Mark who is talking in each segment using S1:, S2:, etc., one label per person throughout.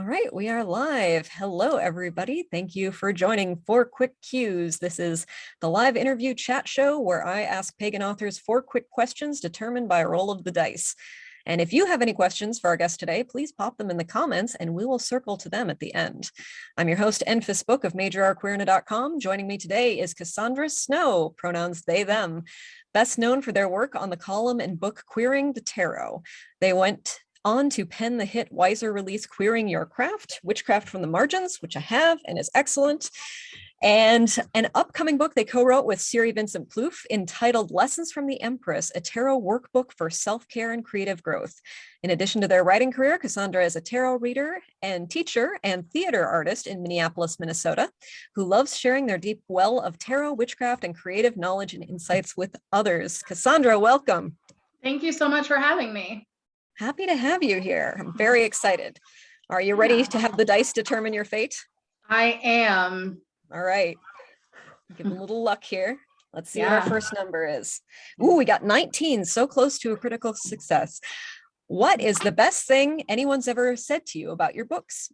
S1: All right, we are live. Hello, everybody. Thank you for joining 4 Quick Cues. This is the live interview chat show where I ask pagan authors 4 quick questions determined by a roll of the dice. And if you have any questions for our guest today, please pop them in the comments and we will circle to them at the end. I'm your host, Enfys Book of MajorRQueerna.com. Joining me today is Cassandra Snow, pronouns they, them, best known for their work on the column and book Queering the Tarot. They went on to pen the hit Weiser release Queering Your Craft, Witchcraft from the Margins, which I have and is excellent, and an upcoming book they co-wrote with Siri Vincent Plouffe entitled Lessons from the Empress, a tarot workbook for self-care and creative growth. In addition to their writing career, Cassandra is a tarot reader and teacher and theater artist in Minneapolis, Minnesota, who loves sharing their deep well of tarot, witchcraft, and creative knowledge and insights with others. Cassandra, welcome.
S2: Thank you so much for having me.
S1: Happy to have you here. I'm very excited. Are you ready to have the dice determine your fate?
S2: I am.
S1: All right. Give a little luck here. Let's see what our first number is. Ooh, we got 19, so close to a critical success. What is the best thing anyone's ever said to you about your books?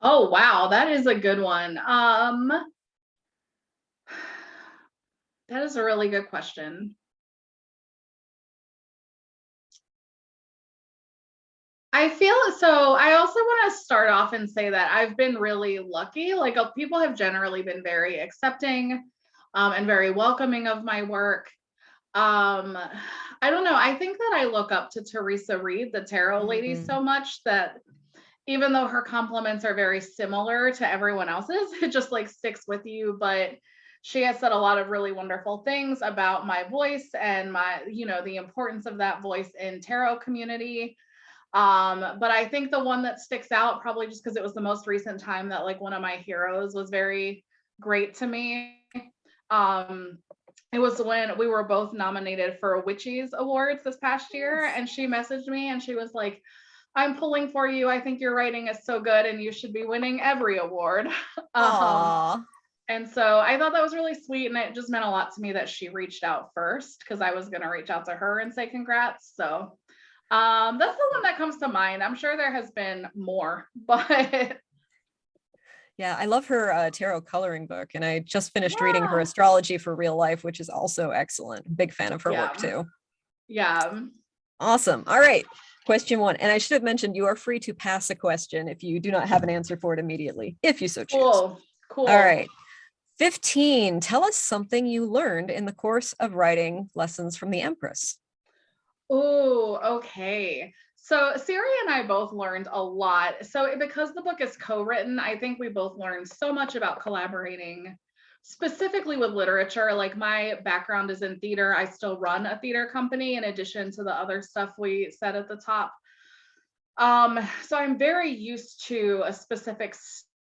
S2: Oh, wow. That is a good one. That is a really good question. I feel so. I also want to start off and say that I've been really lucky. Like people have generally been very accepting and very welcoming of my work. I don't know. I think that I look up to Teresa Reed, the tarot lady, so much that even though her compliments are very similar to everyone else's, it just like sticks with you. But she has said a lot of really wonderful things about my voice and my, the importance of that voice in tarot community. But I think the one that sticks out, probably just because it was the most recent time that like one of my heroes was very great to me. It was when we were both nominated for Witchies Awards this past year, and she messaged me and she was like, I'm pulling for you. I think your writing is so good and you should be winning every award. And so I thought that was really sweet, and it just meant a lot to me that she reached out first, because I was going to reach out to her and say congrats. So that's the one that comes to mind. I'm sure there has been more, but
S1: yeah, I love her tarot coloring book, and I just finished reading her Astrology for Real Life, which is also excellent. Big fan of her work too.
S2: Yeah.
S1: Awesome. All right. Question 1. And I should have mentioned you are free to pass a question if you do not have an answer for it immediately, if you so choose.
S2: Cool.
S1: All right. 15. Tell us something you learned in the course of writing Lessons from the Empress.
S2: Oh, okay. So Siri and I both learned a lot. So because the book is co-written, I think we both learned so much about collaborating, specifically with literature. Like my background is in theater. I still run a theater company in addition to the other stuff we said at the top. So I'm very used to a specific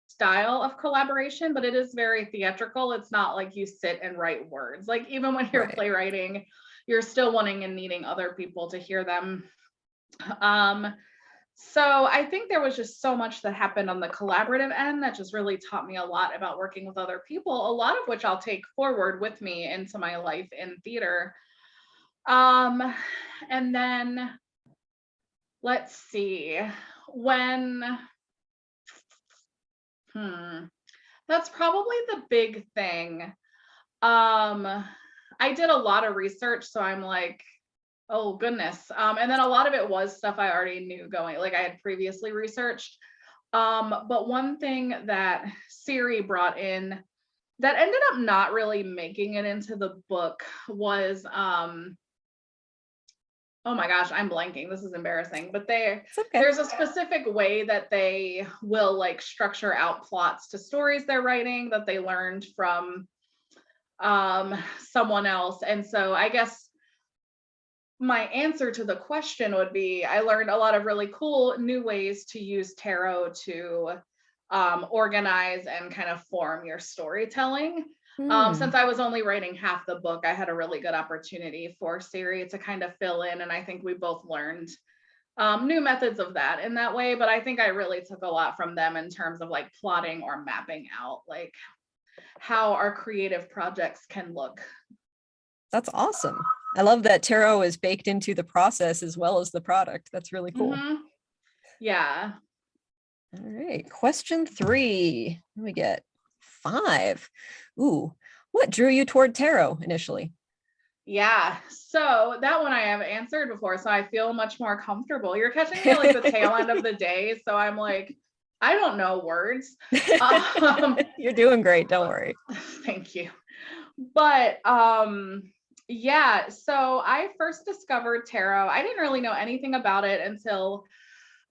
S2: style of collaboration, but it is very theatrical. It's not like you sit and write words. Like even when you're playwriting, you're still wanting and needing other people to hear them. So I think there was just so much that happened on the collaborative end that just really taught me a lot about working with other people, a lot of which I'll take forward with me into my life in theater. And then let's see, that's probably the big thing. I did a lot of research, so I'm like, oh goodness. And then a lot of it was stuff I already knew going, like I had previously researched. But one thing that Siri brought in that ended up not really making it into the book was, oh my gosh, I'm blanking. This is embarrassing, but there's a specific way that they will like structure out plots to stories they're writing that they learned from someone else. And so I guess my answer to the question would be, I learned a lot of really cool new ways to use tarot to organize and kind of form your storytelling. Since I was only writing half the book, I had a really good opportunity for Siri to kind of fill in, and I think we both learned new methods of that in that way. But I think I really took a lot from them in terms of like plotting or mapping out like how our creative projects can look.
S1: That's awesome. I love that tarot is baked into the process as well as the product. That's really cool.
S2: Yeah.
S1: All right, question 3. What do we get? 5. Ooh, what drew you toward tarot initially?
S2: Yeah, so that one I have answered before, so I feel much more comfortable. You're catching me at like the tail end of the day, so I'm like, I don't know words.
S1: You're doing great, don't worry.
S2: Thank you. But yeah, so I first discovered tarot. I didn't really know anything about it until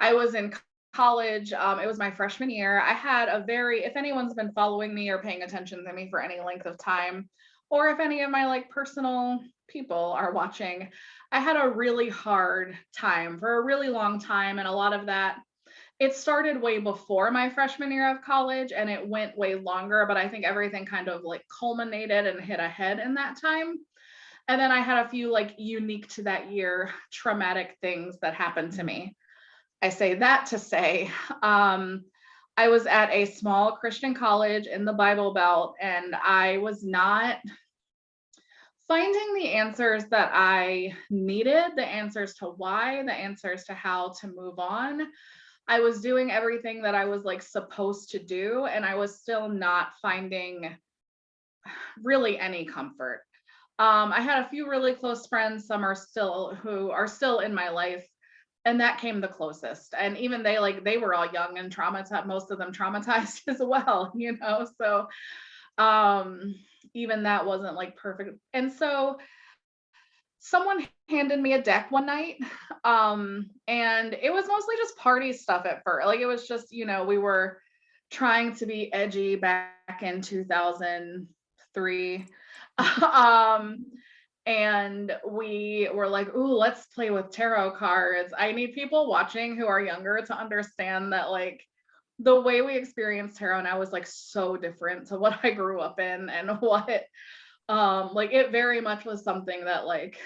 S2: I was in college. It was my freshman year. I had a very, if anyone's been following me or paying attention to me for any length of time, or if any of my like personal people are watching, I had a really hard time for a really long time. And a lot of that, it started way before my freshman year of college and it went way longer, but I think everything kind of like culminated and hit a head in that time. And then I had a few like unique to that year traumatic things that happened to me. I say that to say, I was at a small Christian college in the Bible Belt, and I was not finding the answers that I needed, the answers to why, the answers to how to move on. I was doing everything that I was like supposed to do, and I was still not finding really any comfort. I had a few really close friends, some are still who are still in my life, and that came the closest. And even they were all young and traumatized, most of them traumatized as well, you know. So even that wasn't like perfect. And so someone handed me a deck one night, and it was mostly just party stuff at first. Like it was just, you know, we were trying to be edgy back in 2003. um and we were like, ooh, let's play with tarot cards. I need people watching who are younger to understand that like the way we experience tarot now is like so different to what I grew up in, and what like it very much was something that like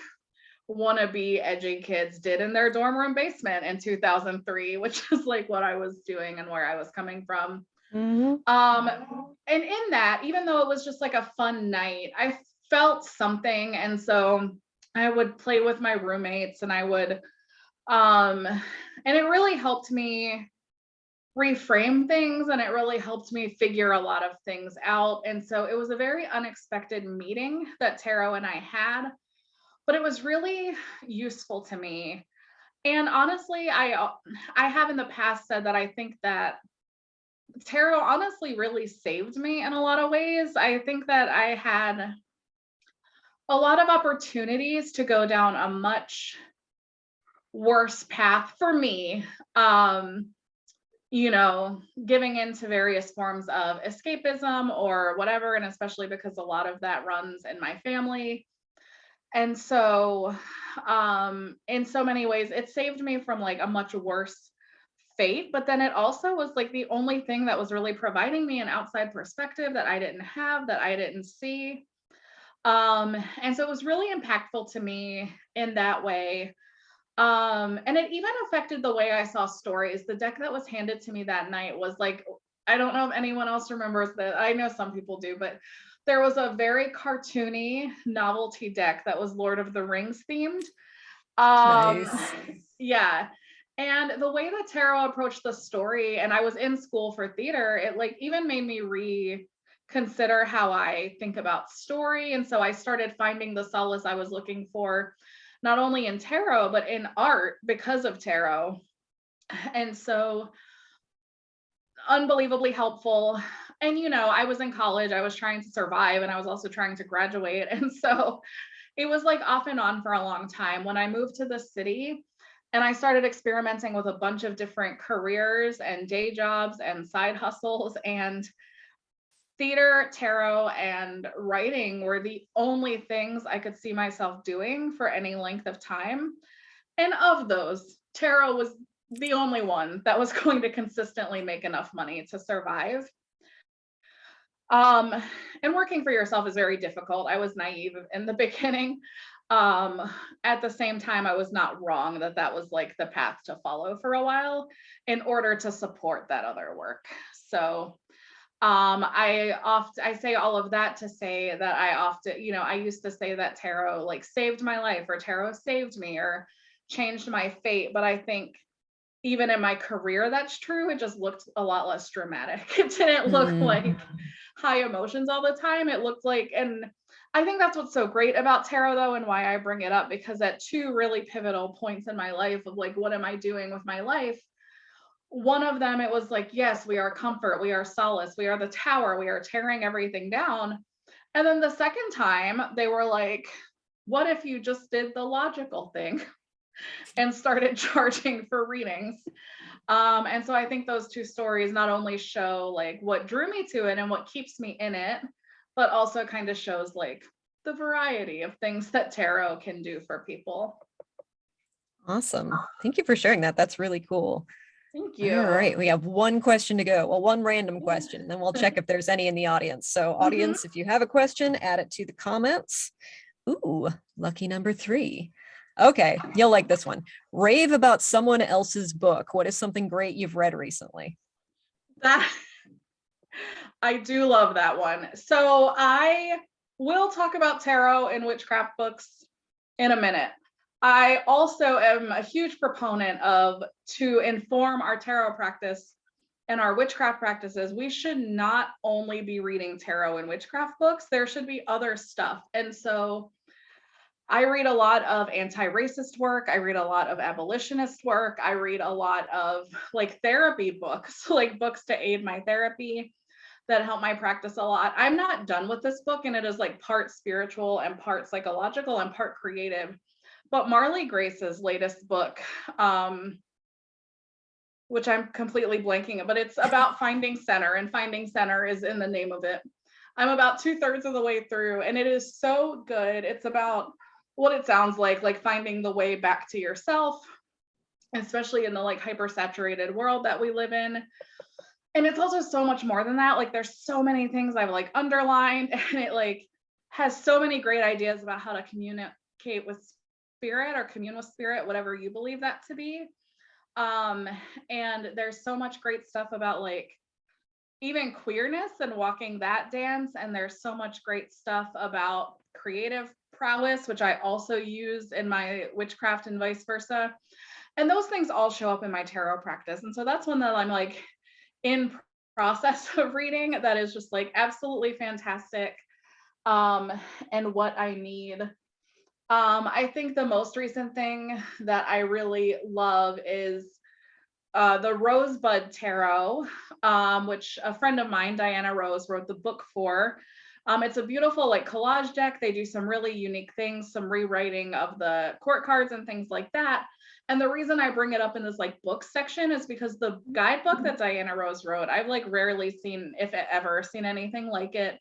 S2: wannabe edgy kids did in their dorm room basement in 2003, which is like what I was doing and where I was coming from.
S1: Mhm.
S2: And in that, even though it was just like a fun night, I felt something. And so I would play with my roommates, and I would, and it really helped me reframe things, and it really helped me figure a lot of things out. And so it was a very unexpected meeting that Tarot and I had, but it was really useful to me. And honestly, I have in the past said that I think that tarot honestly really saved me in a lot of ways. I think that I had a lot of opportunities to go down a much worse path for me. You know, giving into various forms of escapism or whatever, and especially because a lot of that runs in my family. And so, in so many ways, it saved me from like a much worse fate. But then it also was like the only thing that was really providing me an outside perspective that I didn't have, that I didn't see. And so it was really impactful to me in that way. And it even affected the way I saw stories. The deck that was handed to me that night was like, I don't know if anyone else remembers that. I know some people do, but there was a very cartoony novelty deck that was Lord of the Rings themed. Um,
S1: Nice.
S2: yeah. And the way that tarot approached the story, and I was in school for theater, it like even made me reconsider how I think about story. And so I started finding the solace I was looking for, not only in tarot, but in art because of tarot. And so unbelievably helpful. And, you know, I was in college, I was trying to survive, and I was also trying to graduate. And so it was like off and on for a long time. When I moved to the city and I started experimenting with a bunch of different careers and day jobs and side hustles, and theater, tarot, and writing were the only things I could see myself doing for any length of time. And of those, tarot was the only one that was going to consistently make enough money to survive. Um, and working for yourself is very difficult. I was naive in the beginning. At the same time, I was not wrong that that was like the path to follow for a while in order to support that other work. So I say all of that to say that I often, you know, I used to say that tarot like saved my life, or tarot saved me, or changed my fate. But I think even in my career, that's true. It just looked a lot less dramatic. It didn't look
S1: Mm.
S2: like high emotions all the time. It looked like, and I think that's what's so great about tarot though, and why I bring it up, because at two really pivotal points in my life of like, what am I doing with my life? One of them, it was like, yes, we are comfort, we are solace, we are the tower, we are tearing everything down. And then the second time, they were like, what if you just did the logical thing and started charging for readings? And so I think those two stories not only show like what drew me to it and what keeps me in it, but also kind of shows like the variety of things that tarot can do for people.
S1: Awesome. Thank you for sharing that. That's really cool.
S2: Thank
S1: All
S2: you.
S1: right, we have one question to go. Well, one random question, and then we'll check if there's any in the audience. So audience, if you have a question, add it to the comments. Ooh, lucky number 3. Okay, you'll like this one. Rave about someone else's book. What is something great you've read recently?
S2: That I do love that one. So I will talk about tarot and witchcraft books in a minute. I also am a huge proponent of, to inform our tarot practice and our witchcraft practices, we should not only be reading tarot and witchcraft books, there should be other stuff. And so I read a lot of anti-racist work. I read a lot of abolitionist work. I read a lot of like therapy books, like books to aid my therapy that help my practice a lot. I'm not done with this book, and it is like part spiritual and part psychological and part creative. But Marley Grace's latest book, which I'm completely blanking, but it's about finding center, and finding center is in the name of it. I'm about 2/3 of the way through, and it is so good. It's about what it sounds like finding the way back to yourself, especially in the like hyper-saturated world that we live in. And it's also so much more than that. Like there's so many things I've like underlined, and it like has so many great ideas about how to communicate with spirit or commune with spirit, whatever you believe that to be. And there's so much great stuff about like even queerness and walking that dance. And there's so much great stuff about creative prowess, which I also use in my witchcraft and vice versa. And those things all show up in my tarot practice. And so that's one that I'm like in process of reading that is just like absolutely fantastic, and what I need. I think the most recent thing that I really love is the Rosebud Tarot, which a friend of mine, Diana Rose, wrote the book for. It's a beautiful like collage deck. They do some really unique things, some rewriting of the court cards and things like that. And the reason I bring it up in this like book section is because the guidebook that Diana Rose wrote, I've like rarely seen, if ever, seen anything like it.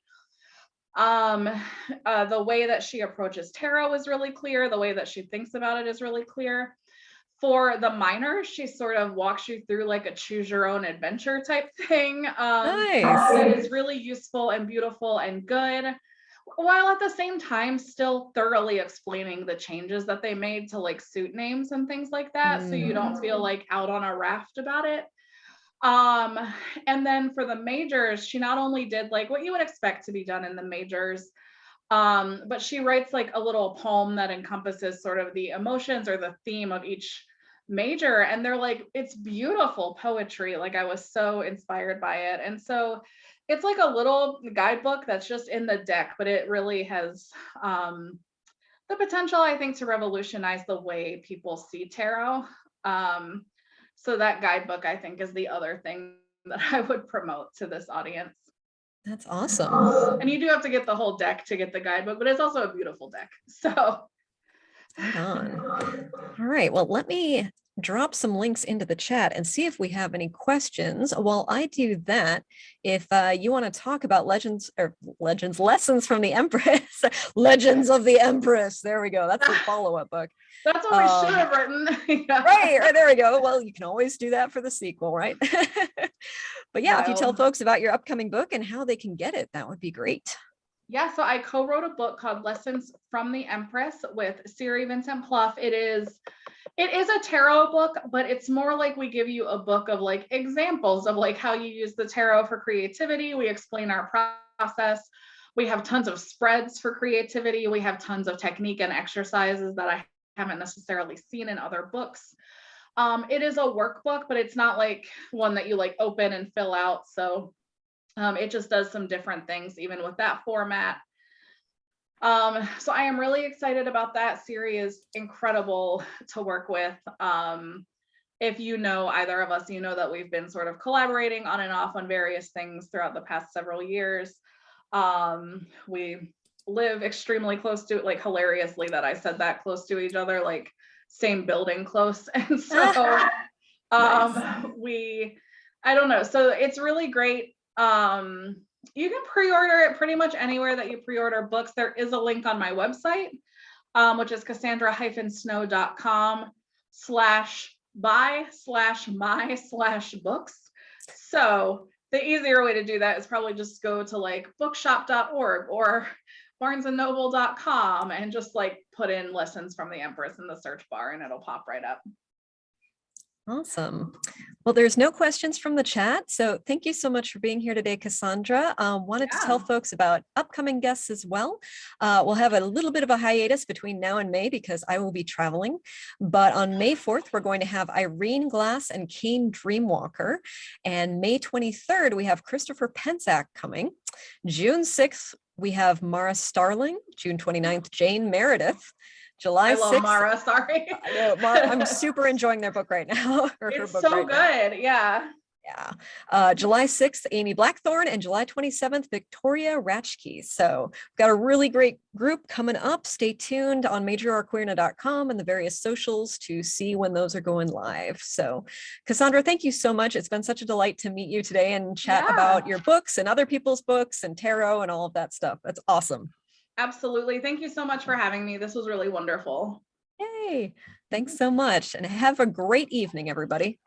S2: The way that she approaches tarot is really clear. The way that she thinks about it is really clear. For the minor, she sort of walks you through like a choose your own adventure type thing.
S1: Nice.
S2: That is really useful and beautiful and good, while at the same time still thoroughly explaining the changes that they made to like suit names and things like that, so you don't feel like out on a raft about it. Um, and then for the majors, she not only did like what you would expect to be done in the majors, but she writes like a little poem that encompasses sort of the emotions or the theme of each major. And they're like, it's beautiful poetry. Like I was so inspired by it. And so it's like a little guidebook that's just in the deck, but it really has the potential, I think, to revolutionize the way people see tarot. So that guidebook, I think, is the other thing that I would promote to this audience.
S1: That's awesome.
S2: And you do have to get the whole deck to get the guidebook, but it's also a beautiful deck. So
S1: Right on. All right. Well, let me drop some links into the chat and see if we have any questions. While I do that, if you want to talk about lessons from the Empress, Legends of the Empress. There we go. That's the follow-up book.
S2: That's what we should have written. Yeah.
S1: Right, there we go. Well, you can always do that for the sequel, right? But yeah, if you tell folks about your upcoming book and how they can get it, that would be great.
S2: Yeah, so I co-wrote a book called Lessons from the Empress with Siri Vincent Plouffe. It is a tarot book, but it's more like we give you a book of like examples of like how you use the tarot for creativity. We explain our process. We have tons of spreads for creativity. We have tons of technique and exercises that I haven't necessarily seen in other books. It is a workbook, but it's not like one that you like open and fill out. So it just does some different things even with that format. So I am really excited about that. Siri is incredible to work with. If you know either of us, you know that we've been sort of collaborating on and off on various things throughout the past several years. We live extremely close to, like, hilariously that I said that, close to each other, like same building close. And so
S1: Nice.
S2: I don't know. So it's really great. You can pre-order it pretty much anywhere that you pre-order books. There is a link on my website, which is cassandra-snow.com/buy/my/books. So the easier way to do that is probably just go to like bookshop.org or barnesandnoble.com and just like put in Lessons from the Empress in the search bar and it'll pop right up.
S1: Awesome. Well, there's no questions from the chat. So thank you so much for being here today, Cassandra. Wanted to tell folks about upcoming guests as well. We'll have a little bit of a hiatus between now and May because I will be traveling. But on May 4th, we're going to have Irene Glass and Kane Dreamwalker. And May 23rd, we have Christopher Penczak coming. June 6th, we have Mara Starling. June 29th, Jane Meredith. July 6th. I love
S2: Mara, sorry.
S1: I know, I'm super enjoying their book right now.
S2: It's so good. Yeah.
S1: Yeah. July 6th, Amy Blackthorne, and July 27th, Victoria Ratchkey. So we've got a really great group coming up. Stay tuned on majorarqueerna.com and the various socials to see when those are going live. So Cassandra, thank you so much. It's been such a delight to meet you today and chat about your books and other people's books and tarot and all of that stuff. That's awesome.
S2: Absolutely. Thank you so much for having me. This was really wonderful.
S1: Yay. Thanks so much. And have a great evening, everybody.